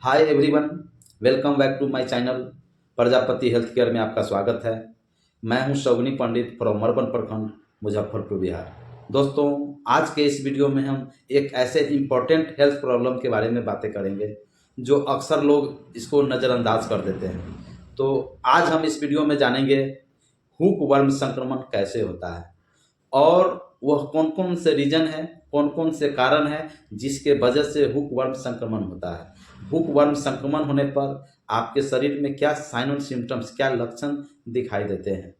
Hi everyone, welcome back to my channel. Prajapati health care में आपका स्वागत है। मैं हूं शगुनी पंडित फ्रॉम मरबन प्रखंड, मुजफ्फरपुर, बिहार। दोस्तों, आज के इस वीडियो में हम एक ऐसे इम्पोर्टेंट हेल्थ प्रॉब्लम के बारे में बातें करेंगे जो अक्सर लोग इसको नज़रअंदाज कर देते हैं। तो आज हम इस वीडियो में जानेंगे हुक वर्म संक्रमण कैसे होता है और वह कौन कौन से रीजन है, कौन कौन से कारण है जिसके वजह से हुक वर्म संक्रमण होता है। हुक वर्म संक्रमण होने पर आपके शरीर में क्या साइन और सिम्टम्स, क्या लक्षण दिखाई देते हैं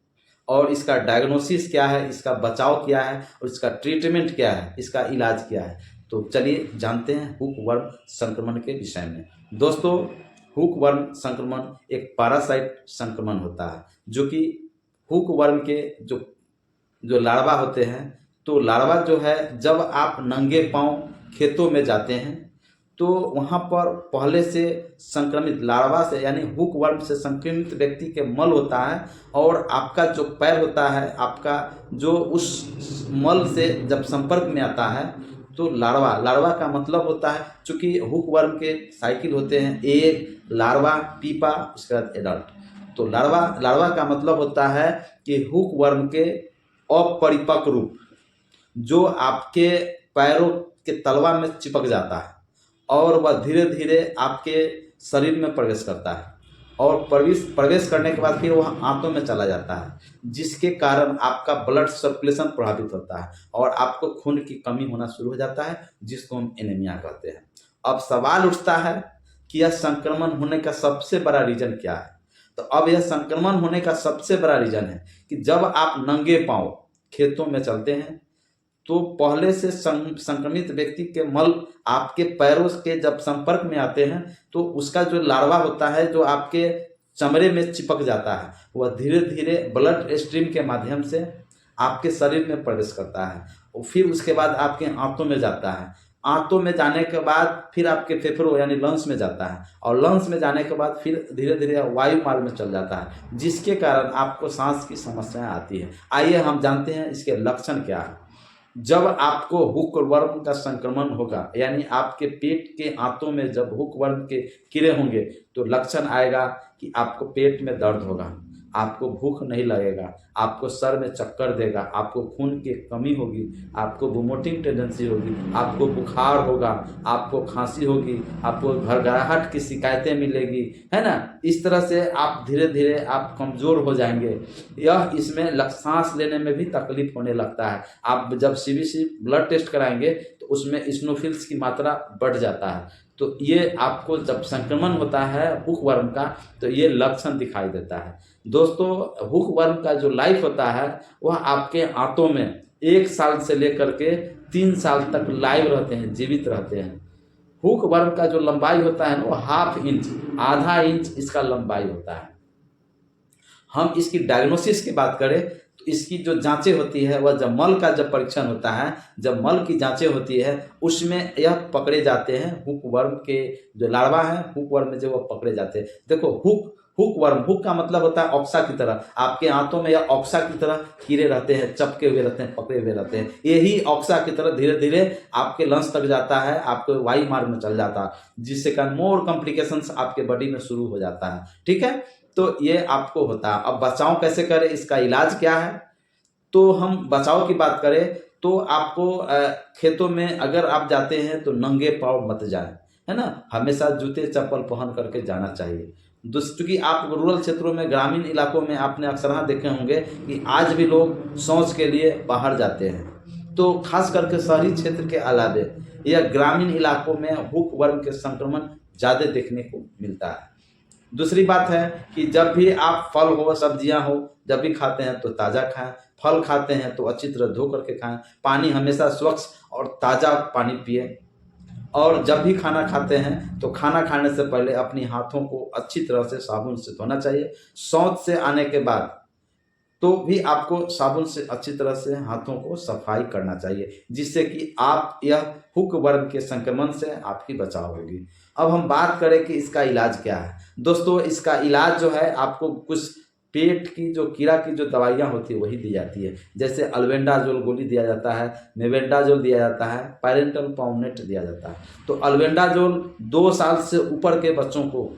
और इसका डायग्नोसिस क्या है, इसका बचाव क्या है और इसका ट्रीटमेंट क्या है, इसका इलाज क्या है। तो चलिए जानते हैं हुक वर्म संक्रमण के विषय में। दोस्तों, हुक वर्म संक्रमण एक पैरासाइट संक्रमण होता है जो कि हुक वर्म के जो जो लार्वा होते हैं। तो लार्वा जो है, जब आप नंगे पांव खेतों में जाते हैं तो वहाँ पर पहले से संक्रमित लार्वा से यानी हुक वर्म से संक्रमित व्यक्ति के मल होता है और आपका जो पैर होता है, आपका जो उस मल से जब संपर्क में आता है तो लार्वा लार्वा का मतलब होता है, चूंकि हुक वर्म के साइकिल होते हैं, एक लार्वा, पीपा, उसके बाद एडल्ट। तो लार्वा लार्वा का मतलब होता है कि हुक वर्म के अपरिपक्व रूप जो आपके पैरों के तलवा में चिपक जाता है और वह धीरे धीरे आपके शरीर में प्रवेश करता है और प्रवेश करने के बाद फिर वह आंतों में चला जाता है, जिसके कारण आपका ब्लड सर्कुलेशन प्रभावित होता है और आपको खून की कमी होना शुरू हो जाता है, जिसको हम एनीमिया कहते हैं। अब सवाल उठता है कि यह संक्रमण होने का सबसे बड़ा रीजन क्या है। तो अब यह संक्रमण होने का सबसे बड़ा रीजन है कि जब आप नंगे पांव खेतों में चलते हैं तो पहले से संक्रमित व्यक्ति के मल आपके पैरों के जब संपर्क में आते हैं तो उसका जो लार्वा होता है जो आपके चमड़े में चिपक जाता है, वह धीरे धीरे ब्लड स्ट्रीम के माध्यम से आपके शरीर में प्रवेश करता है और फिर उसके बाद आपके आंतों में जाता है। आंतों में जाने के बाद फिर आपके फेफड़ों यानी लंग्स में जाता है और लंग्स में जाने के बाद फिर धीरे धीरे वायु मार्ग में चल जाता है, जिसके कारण आपको सांस की समस्याएं आती है। आइए हम जानते हैं इसके लक्षण क्या है। जब आपको हुक वर्म का संक्रमण होगा यानी आपके पेट के आंतों में जब हुक वर्म के कीड़े होंगे तो लक्षण आएगा कि आपको पेट में दर्द होगा, आपको भूख नहीं लगेगा, आपको सर में चक्कर देगा, आपको खून की कमी होगी, आपको वोमिटिंग टेंडेंसी होगी, आपको बुखार होगा, आपको खांसी होगी, आपको घरघराहट की शिकायतें मिलेगी, है ना। इस तरह से आप धीरे धीरे आप कमज़ोर हो जाएंगे। यह इसमें सांस लेने में भी तकलीफ होने लगता है। आप जब सीबीसी ब्लड टेस्ट कराएंगे तो उसमें इस्नोफिल्स की मात्रा बढ़ जाता है। तो ये आपको जब संक्रमण होता है हुक वर्म का तो ये लक्षण दिखाई देता है। दोस्तों, हुक वर्म का जो लाइफ होता है वह आपके आंतों में 1 साल से लेकर के 3 साल तक लाइव रहते हैं, जीवित रहते हैं। हुक वर्म का जो लंबाई होता है वो ½ इंच, आधा इंच इसका लंबाई होता है। हम इसकी डायग्नोसिस की बात करें तो इसकी जो जांचें होती है वह जब मल का जब परीक्षण होता है, जब मल की जांचें होती है उसमें यह पकड़े जाते हैं हुक वर्म के जो लार्वा है, हुक वर्म में जो वह पकड़े जाते हैं। देखो, हुक वर्म, हुक का मतलब होता है ऑक्सा की तरह। आपके आंतों में या ऑक्सा की तरह कीड़े रहते हैं, चपके हुए रहते हैं, पकड़े हुए रहते हैं। यही ऑक्सा की तरह धीरे धीरे आपके लंग्स तक जाता है, आपके वायु मार्ग में चल जाता है, जिससे कारण मोर कॉम्प्लिकेशंस आपके बॉडी में शुरू हो जाता है। ठीक है, तो ये आपको होता है। अब बचाव कैसे करें, इसका इलाज क्या है। तो हम बचाव की बात करें तो आपको खेतों में अगर आप जाते हैं तो नंगे पाँव मत जाएं, है ना। हमेशा जूते चप्पल पहन करके जाना चाहिए। क्योंकि आप रूरल क्षेत्रों में, ग्रामीण इलाकों में आपने अक्सर देखे होंगे कि आज भी लोग शौच के लिए बाहर जाते हैं। तो खास करके शहरी क्षेत्र के अलावे या ग्रामीण इलाकों में हुक वर्म के संक्रमण ज़्यादा देखने को मिलता है। दूसरी बात है कि जब भी आप फल हो, सब्जियां हो, जब भी खाते हैं तो ताज़ा खाएं। फल खाते हैं तो अच्छी तरह धो करके खाएं। पानी हमेशा स्वच्छ और ताज़ा पानी पिए। और जब भी खाना खाते हैं तो खाना खाने से पहले अपनी हाथों को अच्छी तरह से साबुन से धोना चाहिए। शौच से आने के बाद तो भी आपको साबुन से अच्छी तरह से हाथों को सफाई करना चाहिए, जिससे कि आप यह हुक वर्म के संक्रमण से आपकी बचाव होगी। अब हम बात करें कि इसका इलाज क्या है। दोस्तों, इसका इलाज जो है आपको कुछ पेट की जो कीड़ा की जो दवाइयाँ होती है वही दी जाती है। जैसे अल्बेंडाजोल गोली दिया जाता है, मेबेंडाजोल दिया जाता है, पैरेंटल पामोनेट दिया जाता है। तो अल्बेंडाजोल 2 साल से ऊपर के बच्चों को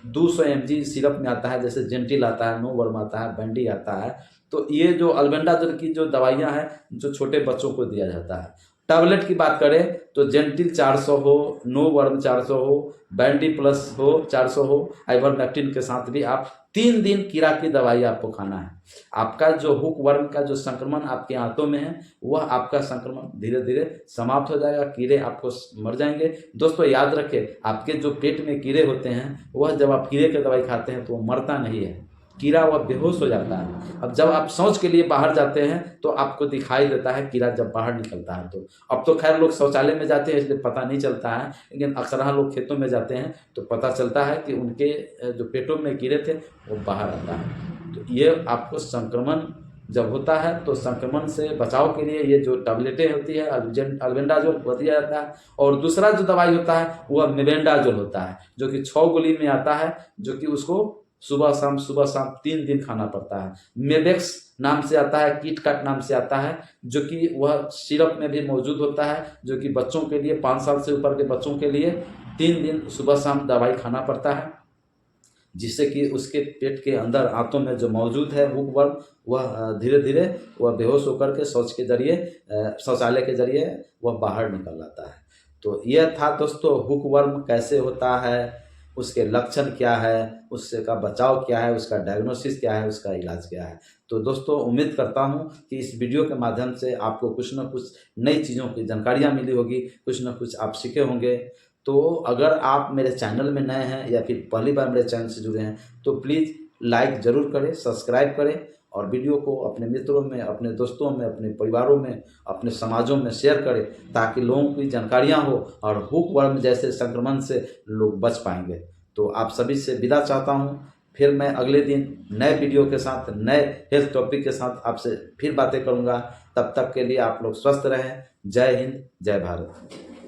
200 mg सिरप में आता है, जैसे जेंटिल आता है, नोवर्म आता है, बैंडी आता है। तो ये जो अल्बेंडाजोल की जो दवाइयाँ हैं जो छोटे बच्चों को दिया जाता है। टैबलेट की बात करें तो जेंटिल 400 हो, नोवर्म 400 हो, बैंडी प्लस हो 400 हो, आइवरमेक्टिन के साथ भी आप 3 दिन कीड़ा की दवाई आपको खाना है। आपका जो हुक वर्म का जो संक्रमण आपके आंतों में है वह आपका संक्रमण धीरे धीरे समाप्त हो जाएगा, कीड़े आपको मर जाएंगे। दोस्तों याद रखें, आपके जो पेट में कीड़े होते हैं वह जब आप कीड़े की दवाई खाते हैं तो वो मरता नहीं है, कीड़ा वह बेहोश हो जाता है। अब जब आप शौच के लिए बाहर जाते हैं तो आपको दिखाई देता है कीड़ा जब बाहर निकलता है। तो अब तो खैर लोग शौचालय में जाते हैं इसलिए पता नहीं चलता है, लेकिन अक्सर लोग खेतों में जाते हैं तो पता चलता है कि उनके जो पेटों में कीड़े थे वो बाहर आता है। तो ये आपको संक्रमण जब होता है तो संक्रमण से बचाव के लिए ये जो टैबलेटें होती है अल्बेंडाजोल वो दिया जाता है। और दूसरा जो दवाई होता है वह मेबेंडाजोल होता है, जो कि 6 गोली में आता है, जो कि उसको सुबह शाम 3 दिन खाना पड़ता है। मेबेक्स नाम से आता है, किटकैट नाम से आता है, जो कि वह सिरप में भी मौजूद होता है, जो कि बच्चों के लिए 5 साल से ऊपर के बच्चों के लिए 3 दिन सुबह शाम दवाई खाना पड़ता है, जिससे कि उसके पेट के अंदर आंतों में जो मौजूद है हुक वर्म वह धीरे धीरे वह बेहोश होकर के शौचालय के जरिए वह बाहर निकल आता है। तो यह था दोस्तों हुक वर्म कैसे होता है, उसके लक्षण क्या है, उससे का बचाव क्या है, उसका डायग्नोसिस क्या है, उसका इलाज क्या है। तो दोस्तों उम्मीद करता हूँ कि इस वीडियो के माध्यम से आपको कुछ न कुछ नई चीज़ों की जानकारियाँ मिली होगी, कुछ न कुछ आप सीखे होंगे। तो अगर आप मेरे चैनल में नए हैं या फिर पहली बार मेरे चैनल से जुड़े हैं तो प्लीज़ लाइक ज़रूर करें, सब्सक्राइब करें और वीडियो को अपने मित्रों में, अपने दोस्तों में, अपने परिवारों में, अपने समाजों में शेयर करें, ताकि लोगों की जानकारियाँ हो और हुक वर्म जैसे संक्रमण से लोग बच पाएंगे। तो आप सभी से विदा चाहता हूँ। फिर मैं अगले दिन नए वीडियो के साथ, नए हेल्थ टॉपिक के साथ आपसे फिर बातें करूँगा। तब तक के लिए आप लोग स्वस्थ रहें। जय हिंद, जय भारत।